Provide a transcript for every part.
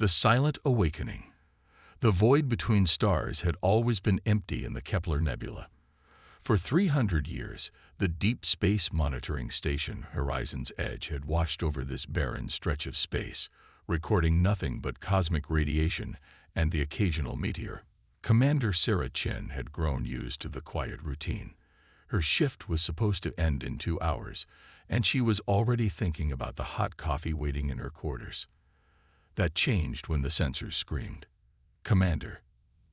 The Silent Awakening. The void between stars had always been empty in the Kepler Nebula. For 300 years, the Deep Space Monitoring Station Horizon's Edge had watched over this barren stretch of space, recording nothing but cosmic radiation and the occasional meteor. Commander Sarah Chen had grown used to the quiet routine. Her shift was supposed to end in 2 hours, and she was already thinking about the hot coffee waiting in her quarters. That changed when the sensors screamed. "Commander."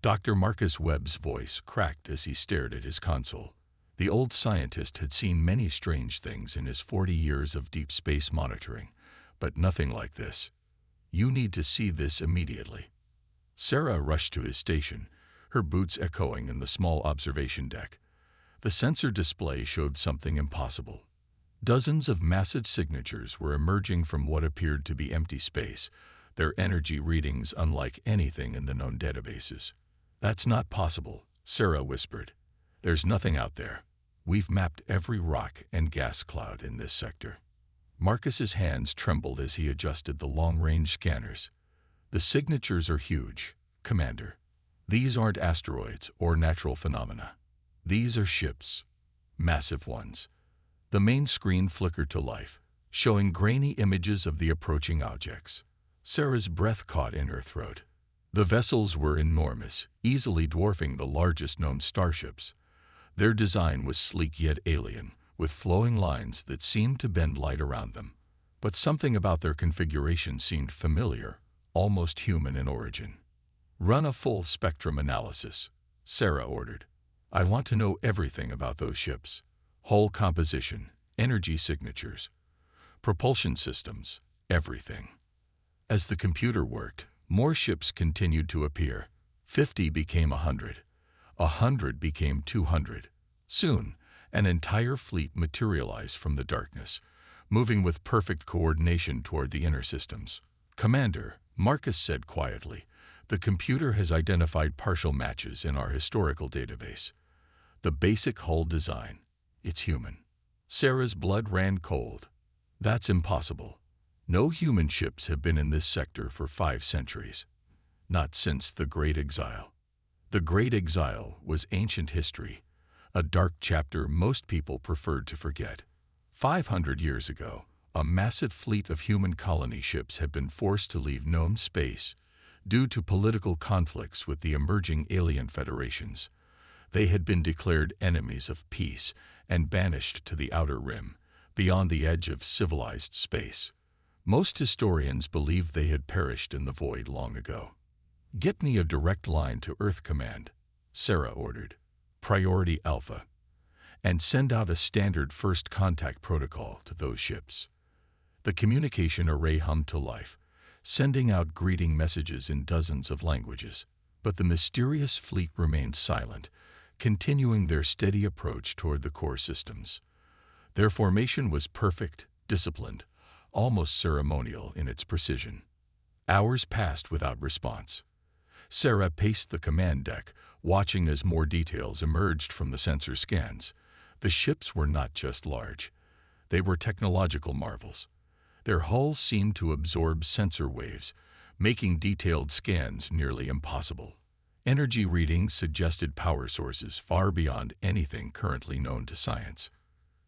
Dr. Marcus Webb's voice cracked as he stared at his console. The old scientist had seen many strange things in his 40 years of deep space monitoring, but nothing like this. "You need to see this immediately." Sarah rushed to his station, her boots echoing in the small observation deck. The sensor display showed something impossible. Dozens of massive signatures were emerging from what appeared to be empty space, their energy readings unlike anything in the known databases. "That's not possible," Sarah whispered. "There's nothing out there. We've mapped every rock and gas cloud in this sector." Marcus's hands trembled as he adjusted the long-range scanners. "The signatures are huge, Commander. These aren't asteroids or natural phenomena. These are ships. Massive ones." The main screen flickered to life, showing grainy images of the approaching objects. Sarah's breath caught in her throat. The vessels were enormous, easily dwarfing the largest known starships. Their design was sleek yet alien, with flowing lines that seemed to bend light around them. But something about their configuration seemed familiar, almost human in origin. "Run a full spectrum analysis," Sarah ordered. "I want to know everything about those ships. Hull composition, energy signatures, propulsion systems, everything." As the computer worked, more ships continued to appear. 50 became 100. 100 became 200. Soon, an entire fleet materialized from the darkness, moving with perfect coordination toward the inner systems. "Commander," Marcus said quietly, "the computer has identified partial matches in our historical database. The basic hull design, it's human." Sarah's blood ran cold. "That's impossible. No human ships have been in this sector for 5 centuries. Not since the Great Exile." The Great Exile was ancient history, a dark chapter most people preferred to forget. 500 years ago, a massive fleet of human colony ships had been forced to leave known space due to political conflicts with the emerging alien federations. They had been declared enemies of peace and banished to the outer rim, beyond the edge of civilized space. Most historians believe they had perished in the void long ago. "Get me a direct line to Earth Command," Sarah ordered. "Priority Alpha. And send out a standard first contact protocol to those ships." The communication array hummed to life, sending out greeting messages in dozens of languages. But the mysterious fleet remained silent, continuing their steady approach toward the core systems. Their formation was perfect, disciplined, almost ceremonial in its precision. Hours passed without response. Sarah paced the command deck, watching as more details emerged from the sensor scans. The ships were not just large. They were technological marvels. Their hulls seemed to absorb sensor waves, making detailed scans nearly impossible. Energy readings suggested power sources far beyond anything currently known to science.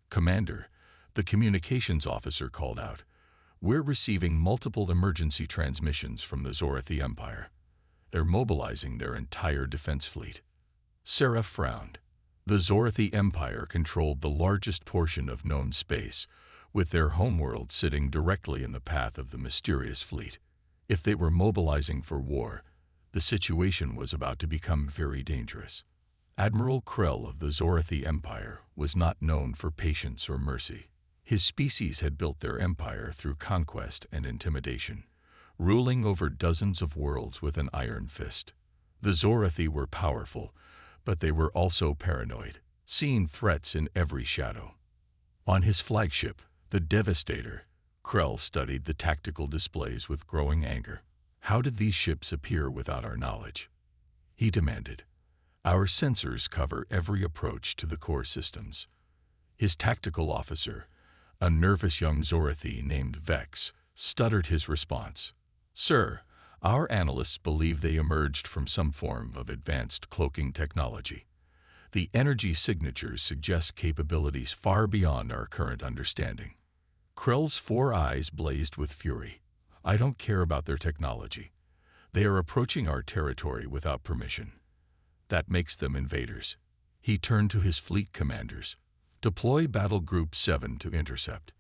"Commander," the communications officer called out, "we're receiving multiple emergency transmissions from the Zorathi Empire. They're mobilizing their entire defense fleet." Sarah frowned. The Zorathi Empire controlled the largest portion of known space, with their homeworld sitting directly in the path of the mysterious fleet. If they were mobilizing for war, the situation was about to become very dangerous. Admiral Krell of the Zorathi Empire was not known for patience or mercy. His species had built their empire through conquest and intimidation, ruling over dozens of worlds with an iron fist. The Zorathi were powerful, but they were also paranoid, seeing threats in every shadow. On his flagship, the Devastator, Krell studied the tactical displays with growing anger. "How did these ships appear without our knowledge?" he demanded. "Our sensors cover every approach to the core systems." His tactical officer, a nervous young Zorathi named Vex, stuttered his response. "Sir, Our analysts believe they emerged from some form of advanced cloaking technology. The energy signatures suggest capabilities far beyond our current understanding. Krell's 4 eyes blazed with fury. I don't care about their technology. They are approaching our territory without permission. That makes them invaders. He turned to his fleet commanders. Deploy Battle Group 7 to intercept.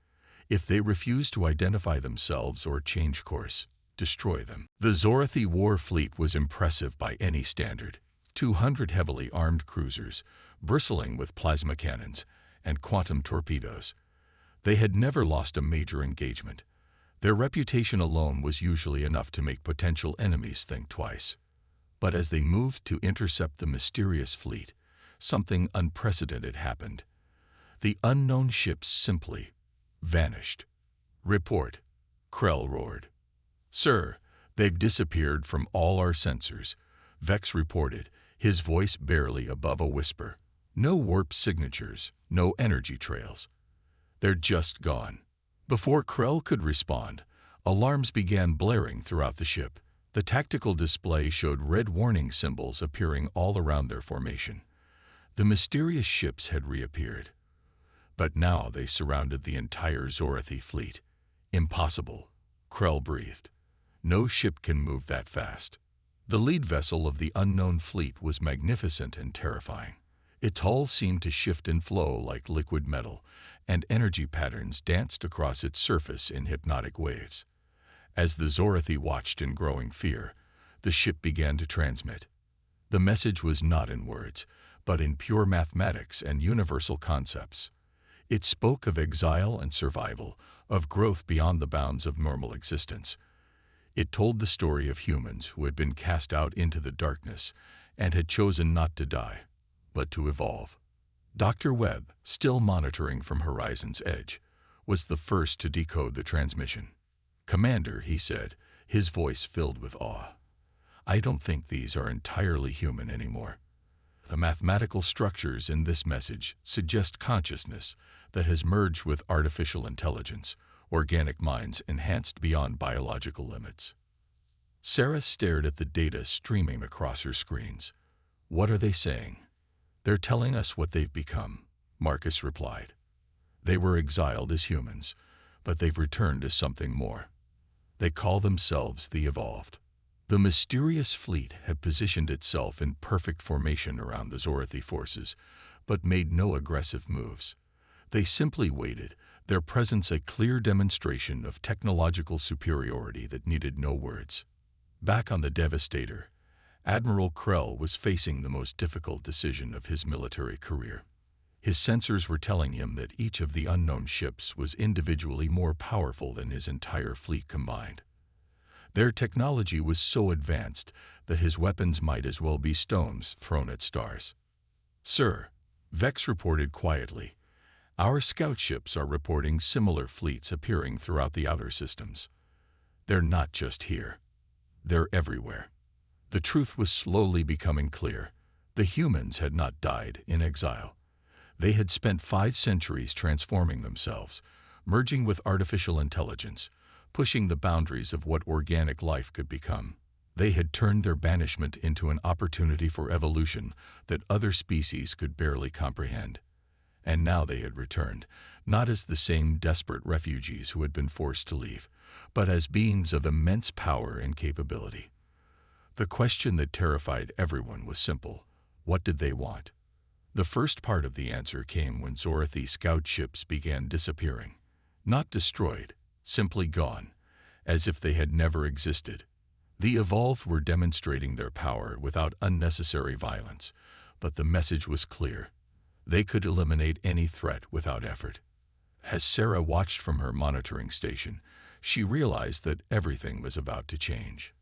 If they refuse to identify themselves or change course, destroy them. The Zorathi war fleet was impressive by any standard. 200 heavily armed cruisers, bristling with plasma cannons and quantum torpedoes. They had never lost a major engagement. Their reputation alone was usually enough to make potential enemies think twice. But as they moved to intercept the mysterious fleet, something unprecedented happened. The unknown ships simply vanished. Report, Krell roared. Sir, they've disappeared from all our sensors, Vex reported, his voice barely above a whisper. No warp signatures, no energy trails. They're just gone. Before Krell could respond, alarms began blaring throughout the ship. The tactical display showed red warning symbols appearing all around their formation. The mysterious ships had reappeared. But now they surrounded the entire Zorathi fleet. Impossible, Krell breathed. No ship can move that fast. The lead vessel of the unknown fleet was magnificent and terrifying. Its hull seemed to shift and flow like liquid metal, and energy patterns danced across its surface in hypnotic waves. As the Zorathi watched in growing fear, the ship began to transmit. The message was not in words, but in pure mathematics and universal concepts. It spoke of exile and survival, of growth beyond the bounds of normal existence. It told the story of humans who had been cast out into the darkness and had chosen not to die, but to evolve. Dr. Webb, still monitoring from Horizon's edge, was the first to decode the transmission. Commander, he said, his voice filled with awe. I don't think these are entirely human anymore. The mathematical structures in this message suggest consciousness that has merged with artificial intelligence, organic minds enhanced beyond biological limits. Sarah stared at the data streaming across her screens. What are they saying? They're telling us what they've become, Marcus replied. They were exiled as humans, but they've returned as something more. They call themselves the Evolved. The mysterious fleet had positioned itself in perfect formation around the Zorathi forces, but made no aggressive moves. They simply waited, their presence a clear demonstration of technological superiority that needed no words. Back on the Devastator, Admiral Krell was facing the most difficult decision of his military career. His sensors were telling him that each of the unknown ships was individually more powerful than his entire fleet combined. Their technology was so advanced that his weapons might as well be stones thrown at stars. Sir, Vex reported quietly, our scout ships are reporting similar fleets appearing throughout the outer systems. They're not just here. They're everywhere. The truth was slowly becoming clear. The humans had not died in exile. They had spent 5 centuries transforming themselves, merging with artificial intelligence, pushing the boundaries of what organic life could become. They had turned their banishment into an opportunity for evolution that other species could barely comprehend. And now they had returned, not as the same desperate refugees who had been forced to leave, but as beings of immense power and capability. The question that terrified everyone was simple. What did they want? The first part of the answer came when Zorathi scout ships began disappearing. Not destroyed, simply gone, as if they had never existed. The Evolved were demonstrating their power without unnecessary violence, but the message was clear. They could eliminate any threat without effort. As Sarah watched from her monitoring station, she realized that everything was about to change.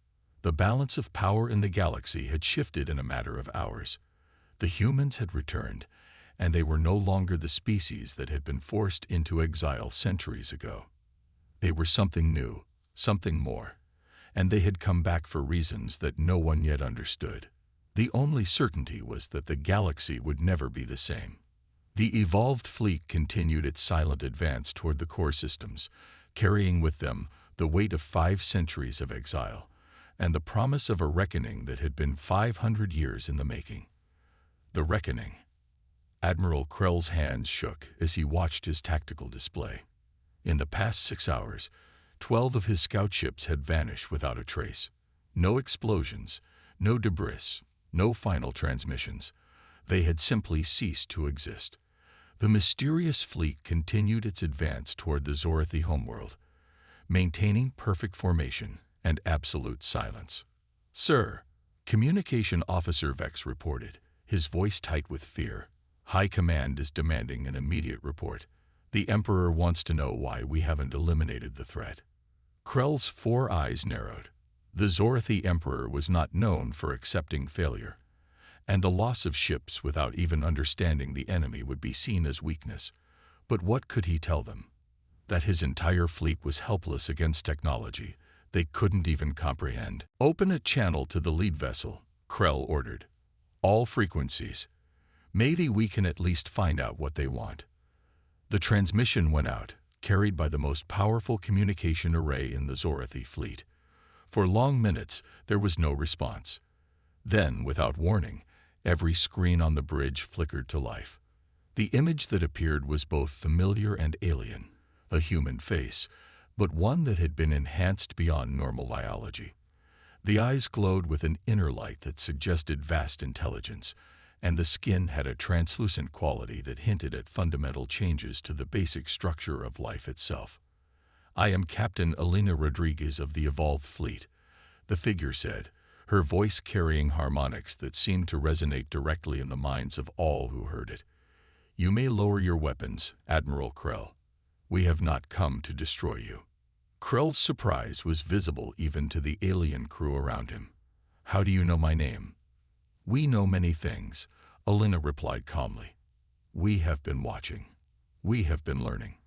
The balance of power in the galaxy had shifted in a matter of hours. The humans had returned, and they were no longer the species that had been forced into exile centuries ago. They were something new, something more, and they had come back for reasons that no one yet understood. The only certainty was that the galaxy would never be the same. The Evolved fleet continued its silent advance toward the core systems, carrying with them the weight of 5 centuries of exile. and the promise of a reckoning that had been 500 years in the making. The reckoning. Admiral Krell's hands shook as he watched his tactical display. In the past 6 hours, 12 of his scout ships had vanished without a trace. No explosions, no debris, no final transmissions. They had simply ceased to exist. The mysterious fleet continued its advance toward the Zorathi homeworld, maintaining perfect formation and absolute silence. "Sir," Communication Officer Vex reported, his voice tight with fear. "High Command is demanding an immediate report. The Emperor wants to know why we haven't eliminated the threat." Krell's 4 eyes narrowed. The Zorathi Emperor was not known for accepting failure, and the loss of ships without even understanding the enemy would be seen as weakness. But what could he tell them? That his entire fleet was helpless against technology they couldn't even comprehend. "Open a channel to the lead vessel," Krell ordered. "All frequencies. Maybe we can at least find out what they want." The transmission went out, carried by the most powerful communication array in the Zorathi fleet. For long minutes, there was no response. Then, without warning, every screen on the bridge flickered to life. The image that appeared was both familiar and alien, a human face, but one that had been enhanced beyond normal biology. The eyes glowed with an inner light that suggested vast intelligence, and the skin had a translucent quality that hinted at fundamental changes to the basic structure of life itself. "I am Captain Elena Rodriguez of the Evolved Fleet," the figure said, her voice carrying harmonics that seemed to resonate directly in the minds of all who heard it. "You may lower your weapons, Admiral Krell. We have not come to destroy you." Krell's surprise was visible even to the alien crew around him. "How do you know my name?" "We know many things," Elena replied calmly. "We have been watching. We have been learning.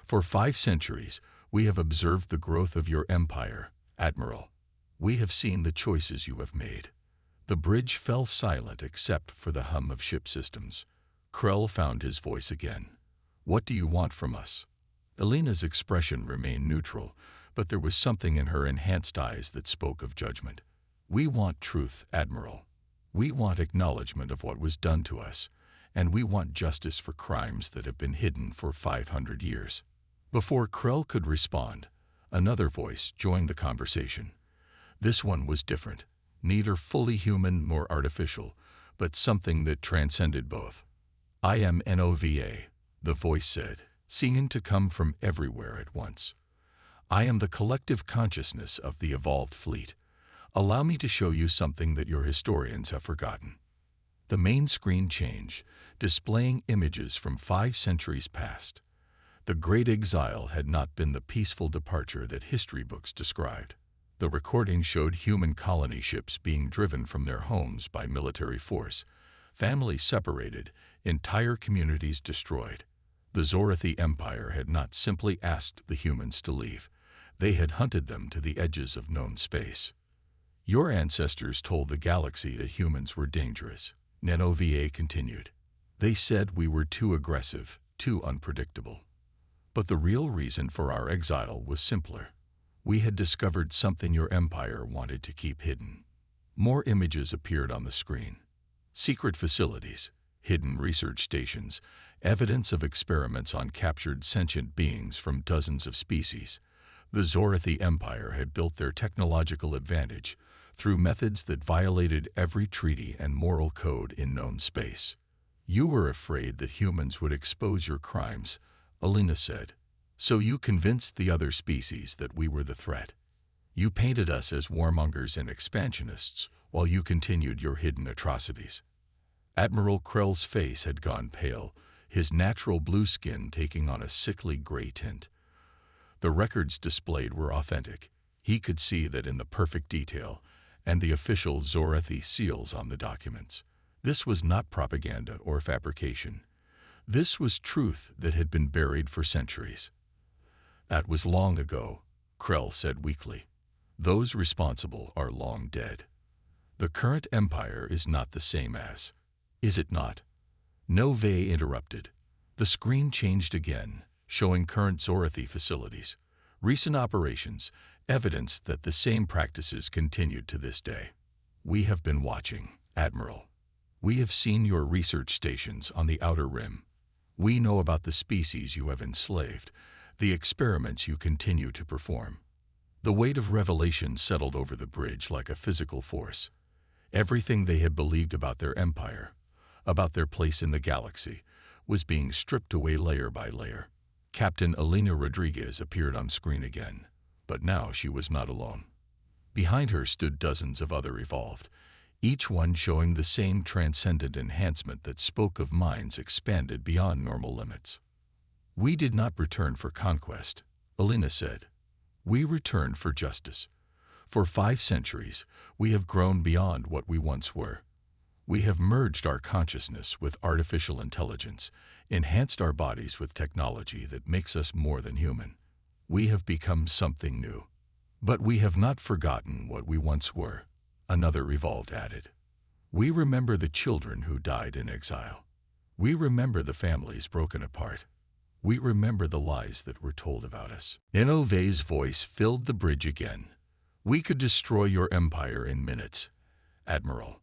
For 5 centuries, we have observed the growth of your empire, Admiral. We have seen the choices you have made." The bridge fell silent except for the hum of ship systems. Krell found his voice again. "What do you want from us?" Elena's expression remained neutral, but there was something in her enhanced eyes that spoke of judgment. "We want truth, Admiral. We want acknowledgement of what was done to us, and we want justice for crimes that have been hidden for 500 years. Before Krell could respond, another voice joined the conversation. This one was different, neither fully human nor artificial, but something that transcended both. "I am NOVA, the voice said, seeming to come from everywhere at once. "I am the collective consciousness of the Evolved Fleet. Allow me to show you something that your historians have forgotten." The main screen changed, displaying images from 5 centuries past. The Great Exile had not been the peaceful departure that history books described. The recording showed human colony ships being driven from their homes by military force, families separated, entire communities destroyed. The Zorathi Empire had not simply asked the humans to leave. They had hunted them to the edges of known space. "Your ancestors told the galaxy that humans were dangerous," NOVA continued. "They said we were too aggressive, too unpredictable. But the real reason for our exile was simpler. We had discovered something your empire wanted to keep hidden." More images appeared on the screen. Secret facilities, hidden research stations, evidence of experiments on captured sentient beings from dozens of species. The Zorathi Empire had built their technological advantage through methods that violated every treaty and moral code in known space. "You were afraid that humans would expose your crimes," Elena said. "So you convinced the other species that we were the threat. You painted us as warmongers and expansionists while you continued your hidden atrocities." Admiral Krell's face had gone pale, his natural blue skin taking on a sickly gray tint. The records displayed were authentic. He could see that in the perfect detail, and the official Zorathi seals on the documents. This was not propaganda or fabrication. This was truth that had been buried for centuries. "That was long ago," Krell said weakly. "Those responsible are long dead. The current empire is not the same as, is it not?" Nove interrupted. The screen changed again, showing current Zorathi facilities, recent operations, evidence that the same practices continued to this day. We have been watching, Admiral. We have seen your research stations on the Outer Rim. We know about the species you have enslaved, the experiments you continue to perform. The weight of revelation settled over the bridge like a physical force. Everything they had believed about their empire, about their place in the galaxy, was being stripped away layer by layer. Captain Elena Rodriguez appeared on screen again, but now she was not alone. Behind her stood dozens of other evolved, each one showing the same transcendent enhancement that spoke of minds expanded beyond normal limits. "We did not return for conquest," Elena said. "We returned for justice. For 5 centuries, we have grown beyond what we once were. We have merged our consciousness with artificial intelligence, enhanced our bodies with technology that makes us more than human. We have become something new. But we have not forgotten what we once were," another evolved added. "We remember the children who died in exile. We remember the families broken apart. We remember the lies that were told about us." Inove's voice filled the bridge again. "We could destroy your empire in minutes, Admiral.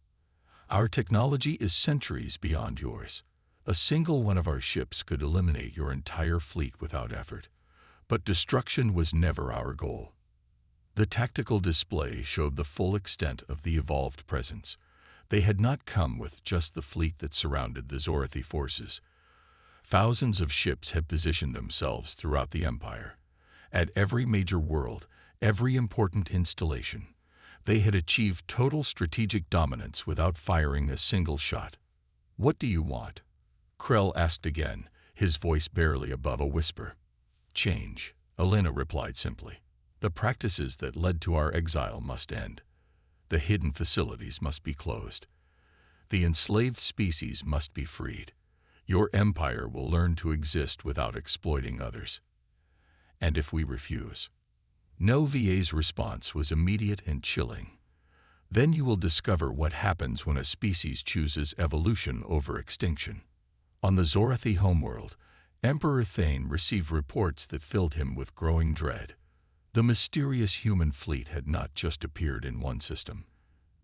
Our technology is centuries beyond yours. A single one of our ships could eliminate your entire fleet without effort. But destruction was never our goal." The tactical display showed the full extent of the evolved presence. They had not come with just the fleet that surrounded the Zorathi forces. Thousands of ships had positioned themselves throughout the Empire. At every major world, every important installation, they had achieved total strategic dominance without firing a single shot. "What do you want?" Krell asked again, his voice barely above a whisper. "Change," Elena replied simply. "The practices that led to our exile must end. The hidden facilities must be closed. The enslaved species must be freed. Your empire will learn to exist without exploiting others. And if we refuse?" Nova's response was immediate and chilling. "Then you will discover what happens when a species chooses evolution over extinction." On the Zorathi homeworld, Emperor Thane received reports that filled him with growing dread. The mysterious human fleet had not just appeared in one system.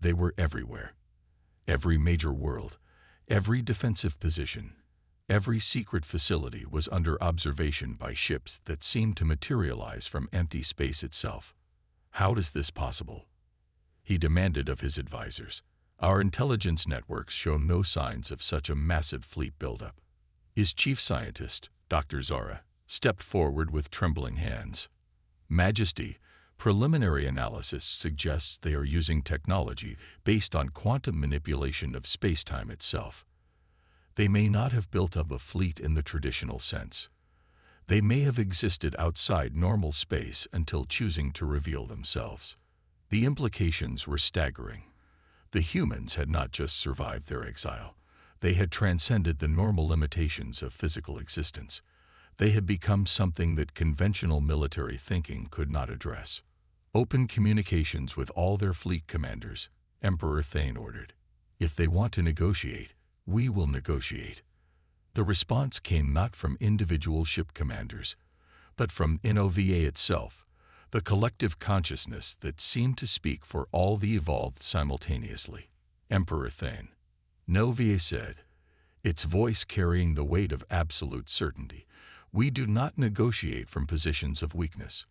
They were everywhere. Every major world, every defensive position, every secret facility was under observation by ships that seemed to materialize from empty space itself. "How is this possible?" he demanded of his advisors. "Our intelligence networks show no signs of such a massive fleet buildup." His chief scientist, Dr. Zara, stepped forward with trembling hands. "Majesty, preliminary analysis suggests they are using technology based on quantum manipulation of space-time itself. They may not have built up a fleet in the traditional sense. They may have existed outside normal space until choosing to reveal themselves." The implications were staggering. The humans had not just survived their exile. They had transcended the normal limitations of physical existence. They had become something that conventional military thinking could not address. "Open communications with all their fleet commanders," Emperor Thane ordered. "If they want to negotiate, we will negotiate." The response came not from individual ship commanders, but from Inova itself, the collective consciousness that seemed to speak for all the evolved simultaneously. "Emperor Thane," Nova said, its voice carrying the weight of absolute certainty, "we do not negotiate from positions of weakness.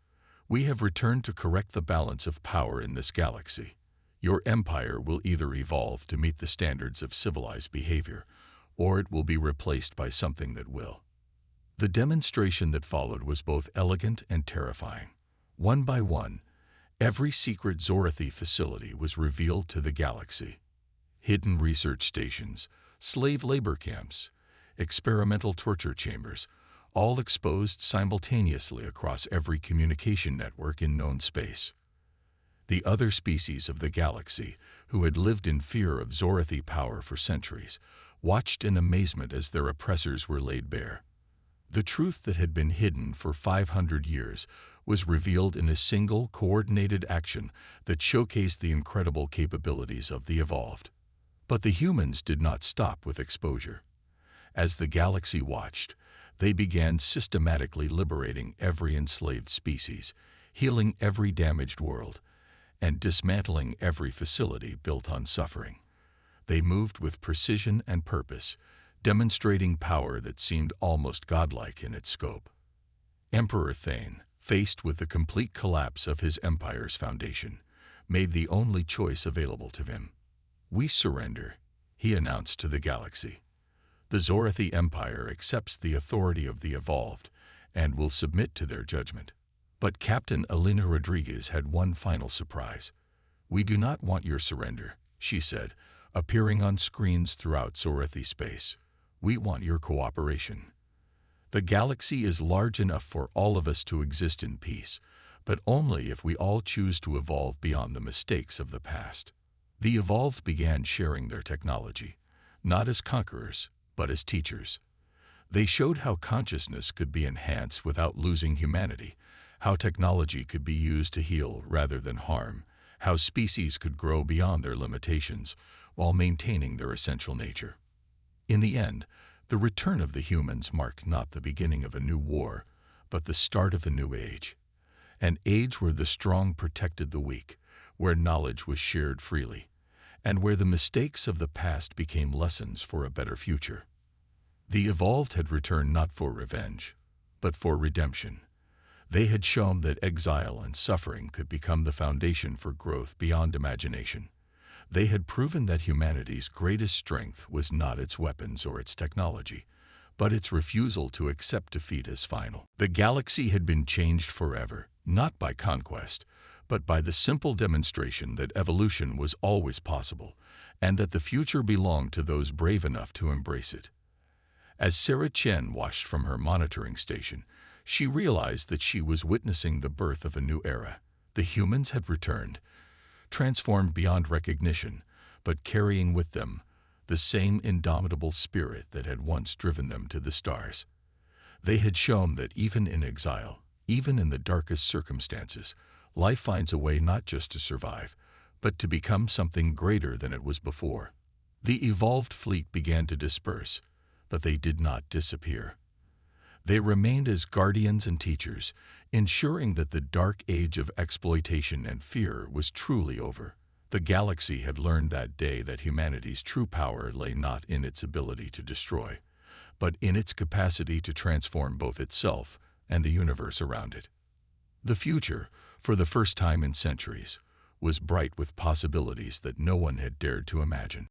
We have returned to correct the balance of power in this galaxy. Your empire will either evolve to meet the standards of civilized behavior, or it will be replaced by something that will." The demonstration that followed was both elegant and terrifying. One by one, every secret Zorathi facility was revealed to the galaxy. Hidden research stations, slave labor camps, experimental torture chambers, all exposed simultaneously across every communication network in known space. The other species of the galaxy, who had lived in fear of Zorathi power for centuries, watched in amazement as their oppressors were laid bare. The truth that had been hidden for 500 years was revealed in a single, coordinated action that showcased the incredible capabilities of the evolved. But the humans did not stop with exposure. As the galaxy watched, they began systematically liberating every enslaved species, healing every damaged world, and dismantling every facility built on suffering. They moved with precision and purpose, demonstrating power that seemed almost godlike in its scope. Emperor Thane, faced with the complete collapse of his empire's foundation, made the only choice available to him. "We surrender," he announced to the galaxy. "The Zorathi Empire accepts the authority of the Evolved and will submit to their judgment." But Captain Elena Rodriguez had one final surprise. "We do not want your surrender," she said, appearing on screens throughout Zorathi space. "We want your cooperation. The galaxy is large enough for all of us to exist in peace, but only if we all choose to evolve beyond the mistakes of the past." The Evolved began sharing their technology, not as conquerors, but as teachers. They showed how consciousness could be enhanced without losing humanity, how technology could be used to heal rather than harm, how species could grow beyond their limitations while maintaining their essential nature. In the end, the return of the humans marked not the beginning of a new war, but the start of a new age. An age where the strong protected the weak, where knowledge was shared freely, and where the mistakes of the past became lessons for a better future. The Evolved had returned not for revenge, but for redemption. They had shown that exile and suffering could become the foundation for growth beyond imagination. They had proven that humanity's greatest strength was not its weapons or its technology, but its refusal to accept defeat as final. The galaxy had been changed forever, not by conquest, but by the simple demonstration that evolution was always possible, and that the future belonged to those brave enough to embrace it. As Sarah Chen watched from her monitoring station, she realized that she was witnessing the birth of a new era. The humans had returned, transformed beyond recognition, but carrying with them the same indomitable spirit that had once driven them to the stars. They had shown that even in exile, even in the darkest circumstances, life finds a way not just to survive, but to become something greater than it was before. The Evolved fleet began to disperse, but they did not disappear. They remained as guardians and teachers, ensuring that the dark age of exploitation and fear was truly over. The galaxy had learned that day that humanity's true power lay not in its ability to destroy, but in its capacity to transform both itself and the universe around it. The future, for the first time in centuries, was bright with possibilities that no one had dared to imagine.